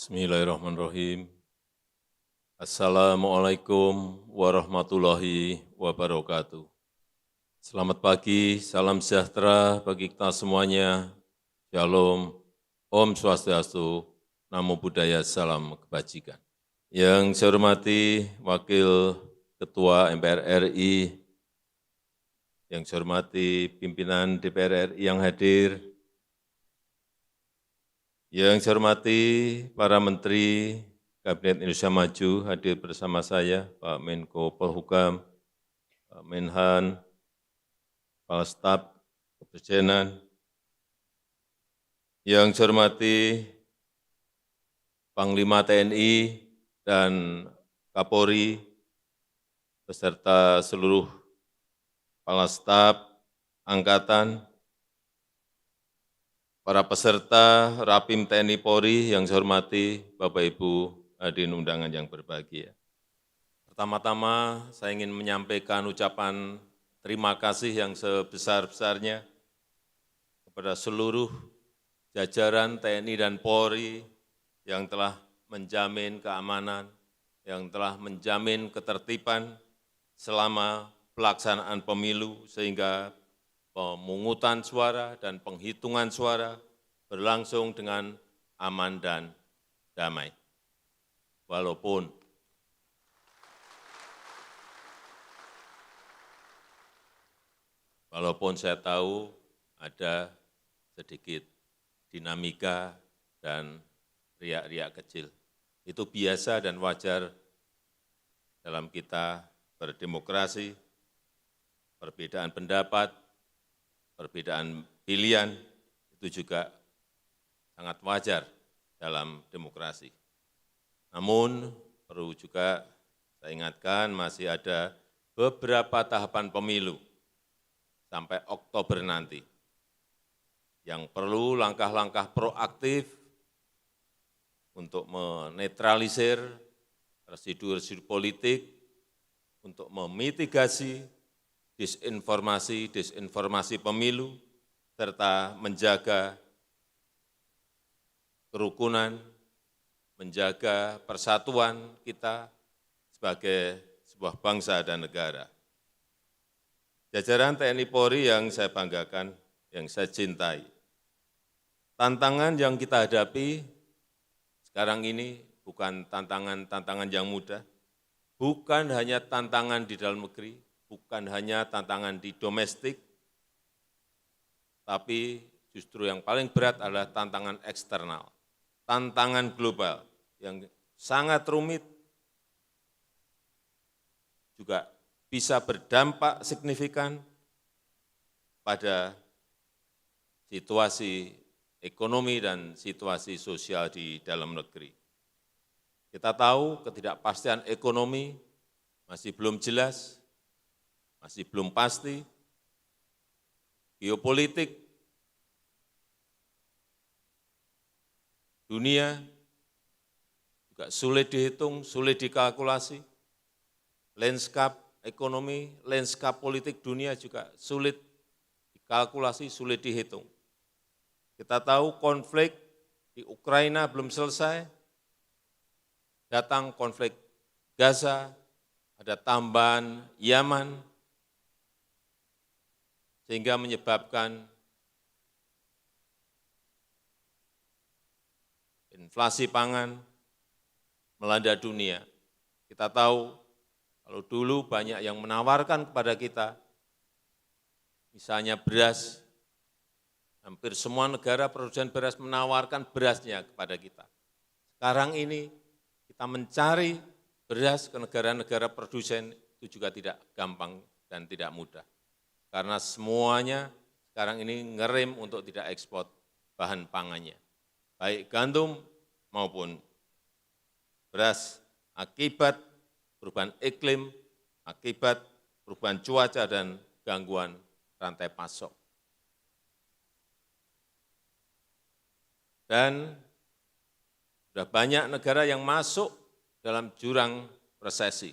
Bismillahirrahmanirrahim. Assalamualaikum warahmatullahi wabarakatuh. Selamat pagi, salam sejahtera bagi kita semuanya. Shalom, Om Swastiastu, Namo Buddhaya, salam kebajikan. Yang saya hormati Wakil Ketua MPR RI, yang saya hormati pimpinan DPR RI yang hadir, yang saya hormati para Menteri Kabinet Indonesia Maju hadir bersama saya, Pak Menko Polhukam, Pak Menhan, Kepala Staf Kepresidenan, yang saya hormati Panglima TNI dan Kapolri, beserta seluruh Kepala Staf Angkatan, para peserta Rapim TNI Polri yang saya hormati, Bapak Ibu hadirin undangan yang berbahagia. Pertama-tama saya ingin menyampaikan ucapan terima kasih yang sebesar-besarnya kepada seluruh jajaran TNI dan Polri yang telah menjamin keamanan, yang telah menjamin ketertiban selama pelaksanaan pemilu sehingga pemungutan suara dan penghitungan suara berlangsung dengan aman dan damai. Walaupun saya tahu ada sedikit dinamika dan riak-riak kecil. Itu biasa dan wajar dalam kita berdemokrasi, perbedaan pendapat, perbedaan pilihan itu juga sangat wajar dalam demokrasi. Namun perlu juga saya ingatkan masih ada beberapa tahapan pemilu sampai Oktober nanti yang perlu langkah-langkah proaktif untuk menetralisir residu-residu politik, untuk memitigasi disinformasi pemilu, serta menjaga kerukunan, menjaga persatuan kita sebagai sebuah bangsa dan negara. Jajaran TNI Polri yang saya banggakan, yang saya cintai, tantangan yang kita hadapi sekarang ini bukan tantangan yang mudah, bukan hanya tantangan di dalam negeri, bukan hanya tantangan di domestik, tapi justru yang paling berat adalah tantangan eksternal, tantangan global yang sangat rumit, juga bisa berdampak signifikan pada situasi ekonomi dan situasi sosial di dalam negeri. Kita tahu ketidakpastian ekonomi masih belum jelas, masih belum pasti, geopolitik dunia juga sulit dihitung, sulit dikalkulasi, landscape ekonomi, landscape politik dunia juga sulit dikalkulasi, sulit dihitung. Kita tahu konflik di Ukraina belum selesai, datang konflik Gaza, ada tambahan Yaman, sehingga menyebabkan inflasi pangan melanda dunia. Kita tahu kalau dulu banyak yang menawarkan kepada kita, misalnya beras, hampir semua negara produsen beras menawarkan berasnya kepada kita. Sekarang ini kita mencari beras ke negara-negara produsen itu juga tidak gampang dan tidak mudah. Karena semuanya sekarang ini ngerem untuk tidak ekspor bahan pangannya, baik gandum maupun beras, akibat perubahan iklim, akibat perubahan cuaca dan gangguan rantai pasok. Dan sudah banyak negara yang masuk dalam jurang resesi.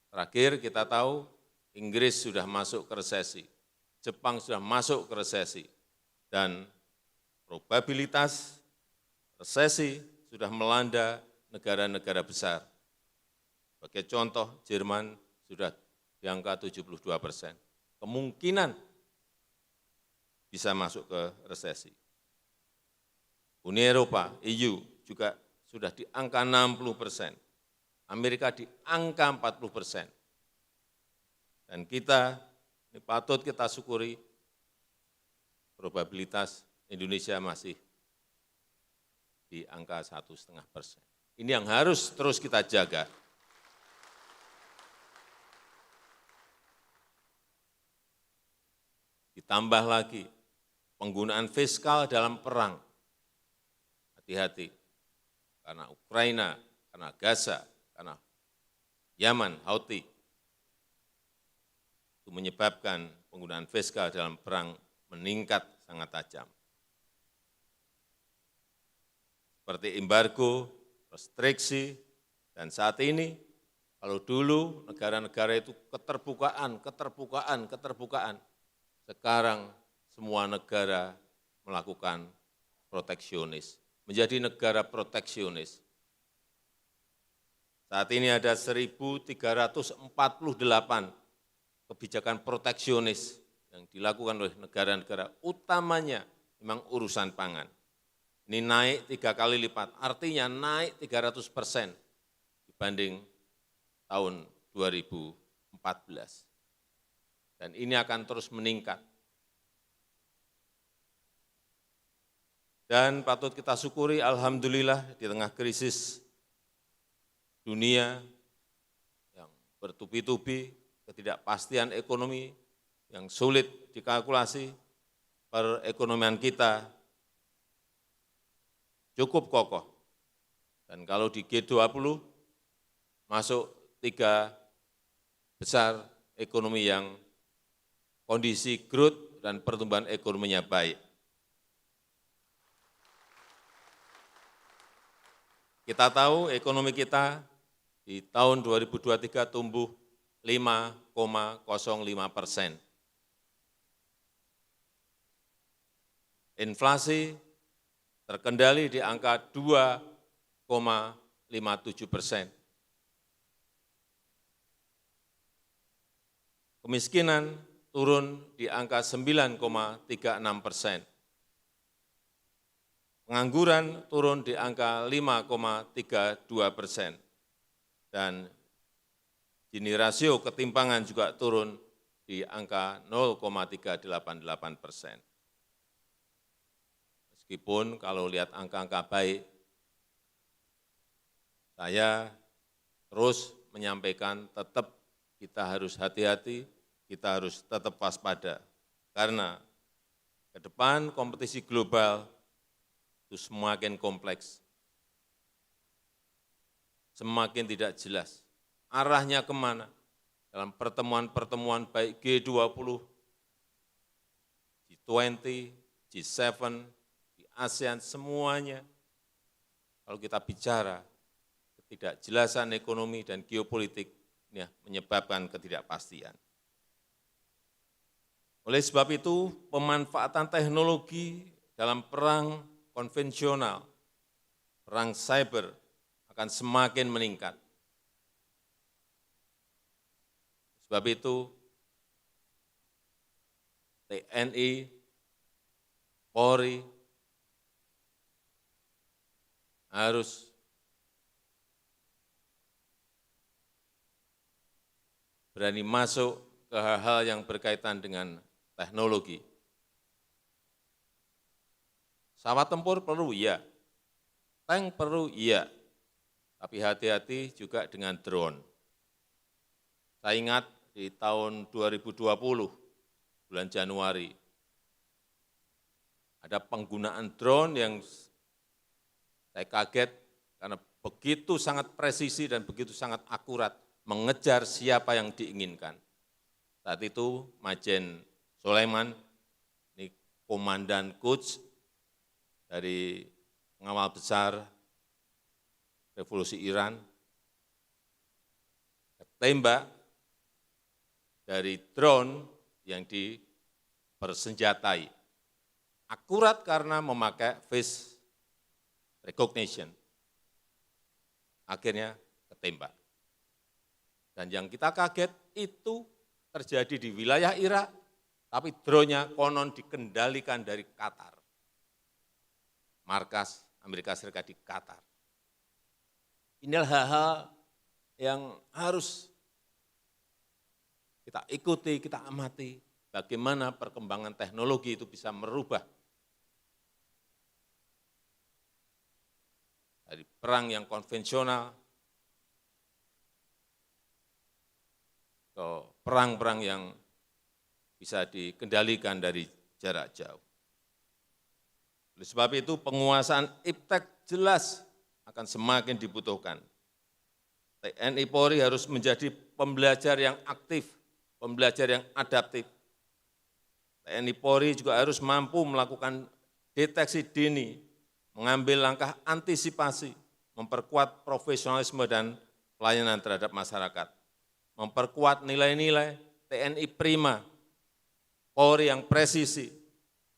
Terakhir kita tahu Inggris sudah masuk ke resesi, Jepang sudah masuk ke resesi, dan probabilitas resesi sudah melanda negara-negara besar. Sebagai contoh, Jerman sudah di angka 72%. Kemungkinan bisa masuk ke resesi. Uni Eropa, EU, juga sudah di angka 60%. Amerika di angka 40%. Dan kita, ini patut kita syukuri, probabilitas Indonesia masih di angka 1,5%. Ini yang harus terus kita jaga. Ditambah lagi penggunaan fiskal dalam perang. Hati-hati, karena Ukraina, karena Gaza, karena Yaman, Houthi, itu menyebabkan penggunaan fiskal dalam perang meningkat sangat tajam. Seperti embargo, restriksi, dan saat ini, kalau dulu negara-negara itu keterbukaan, sekarang semua negara melakukan proteksionis, menjadi negara proteksionis. Saat ini ada 1.348 kebijakan proteksionis yang dilakukan oleh negara-negara, utamanya memang urusan pangan. Ini naik 3 kali lipat, artinya naik 300% dibanding tahun 2014. Dan ini akan terus meningkat. Dan patut kita syukuri, alhamdulillah di tengah krisis dunia yang bertubi-tubi, ketidakpastian ekonomi yang sulit dikalkulasi, perekonomian kita cukup kokoh. Dan kalau di G20 masuk 3 besar ekonomi yang kondisi growth dan pertumbuhan ekonominya baik. Kita tahu ekonomi kita di tahun 2023 tumbuh 5,05%. Inflasi terkendali di angka 2,57%. Kemiskinan turun di angka 9,36%. Pengangguran turun di angka 5,32%. Dan Gini rasio ketimpangan juga turun di angka 0,388%. Meskipun kalau lihat angka-angka baik, saya terus menyampaikan tetap kita harus hati-hati, kita harus tetap waspada. Karena ke depan kompetisi global itu semakin kompleks, semakin tidak jelas. Arahnya kemana? Dalam pertemuan-pertemuan baik G20, G20, G7, di ASEAN, semuanya. Kalau kita bicara ketidakjelasan ekonomi dan geopolitik, ini menyebabkan ketidakpastian. Oleh sebab itu, pemanfaatan teknologi dalam perang konvensional, perang cyber akan semakin meningkat. Sebab itu, TNI, Polri harus berani masuk ke hal-hal yang berkaitan dengan teknologi. Pesawat tempur perlu, iya. Tank perlu, iya. Tapi hati-hati juga dengan drone. Saya ingat di tahun 2020, bulan Januari, ada penggunaan drone yang saya kaget karena begitu sangat presisi dan begitu sangat akurat mengejar siapa yang diinginkan. Saat itu Majen Sulaiman, ini Komandan Quds dari pengawal besar Revolusi Iran, tembak dari drone yang dipersenjatai. Akurat karena memakai face recognition. akhirnya ketembak. Dan yang kita kaget itu terjadi di wilayah Irak, tapi drone-nya konon dikendalikan dari Qatar. Markas Amerika Serikat di Qatar. Inilah hal-hal yang harus kita ikuti, kita amati, bagaimana perkembangan teknologi itu bisa merubah dari perang yang konvensional ke perang-perang yang bisa dikendalikan dari jarak jauh. Oleh sebab itu penguasaan iptek jelas akan semakin dibutuhkan. TNI Polri harus menjadi pembelajar yang aktif, pembelajar yang adaptif. TNI Polri juga harus mampu melakukan deteksi dini, mengambil langkah antisipasi, memperkuat profesionalisme dan pelayanan terhadap masyarakat, memperkuat nilai-nilai TNI prima, Polri yang presisi,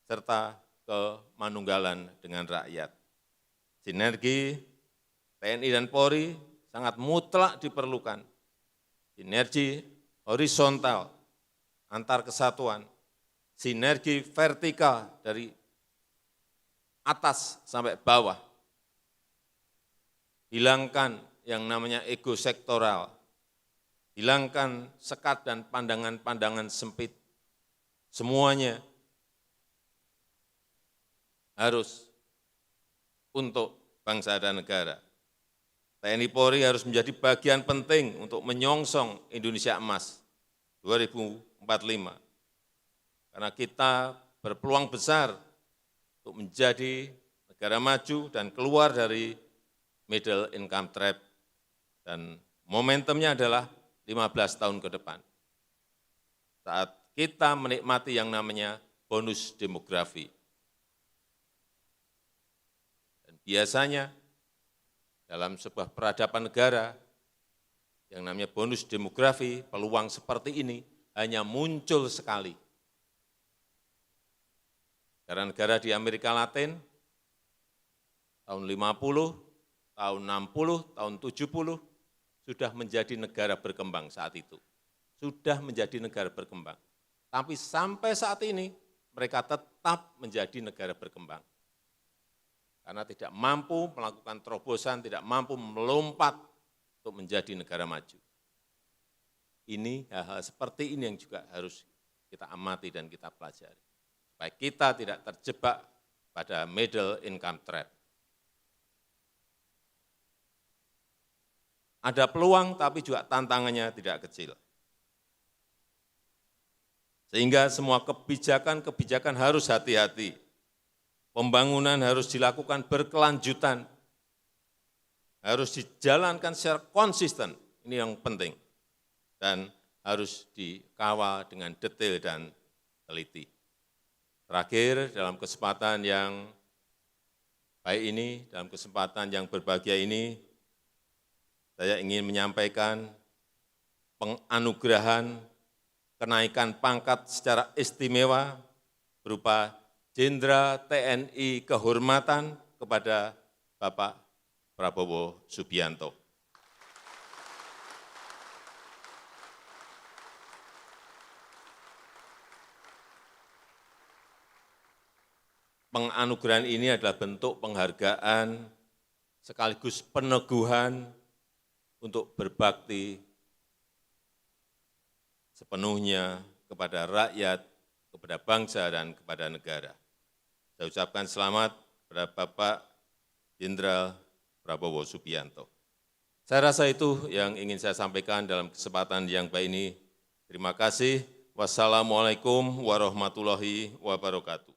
serta kemanunggalan dengan rakyat. Sinergi TNI dan Polri sangat mutlak diperlukan. Sinergi horizontal antar kesatuan, sinergi vertikal dari atas sampai bawah. Hilangkan yang namanya ego sektoral, hilangkan sekat dan pandangan-pandangan sempit. Semuanya harus untuk bangsa dan negara. TNI Polri harus menjadi bagian penting untuk menyongsong Indonesia Emas 2045. Karena kita berpeluang besar untuk menjadi negara maju dan keluar dari middle income trap. Dan momentumnya adalah 15 tahun ke depan. Saat kita menikmati yang namanya bonus demografi. Dan biasanya dalam sebuah peradaban negara, yang namanya bonus demografi, peluang seperti ini hanya muncul sekali. Negara-negara di Amerika Latin, tahun 50, tahun 60, tahun 70, sudah menjadi negara berkembang saat itu. Sudah menjadi negara berkembang. Tapi sampai saat ini, mereka tetap menjadi negara berkembang. Karena tidak mampu melakukan terobosan, tidak mampu melompat untuk menjadi negara maju. Ini hal-hal seperti ini yang juga harus kita amati dan kita pelajari. Supaya kita tidak terjebak pada middle income trap. Ada peluang tapi juga tantangannya tidak kecil. Sehingga semua kebijakan-kebijakan harus hati-hati. Pembangunan harus dilakukan berkelanjutan, harus dijalankan secara konsisten, ini yang penting, dan harus dikawal dengan detail dan teliti. Terakhir, dalam kesempatan yang baik ini, dalam kesempatan yang berbahagia ini, saya ingin menyampaikan penganugerahan kenaikan pangkat secara istimewa berupa Jenderal TNI Kehormatan kepada Bapak Prabowo Subianto. Penganugerahan ini adalah bentuk penghargaan sekaligus peneguhan untuk berbakti sepenuhnya kepada rakyat, kepada bangsa, dan kepada negara. Saya ucapkan selamat kepada Bapak Jenderal Prabowo Subianto. Saya rasa itu yang ingin saya sampaikan dalam kesempatan yang baik ini. Terima kasih. Wassalamualaikum warahmatullahi wabarakatuh.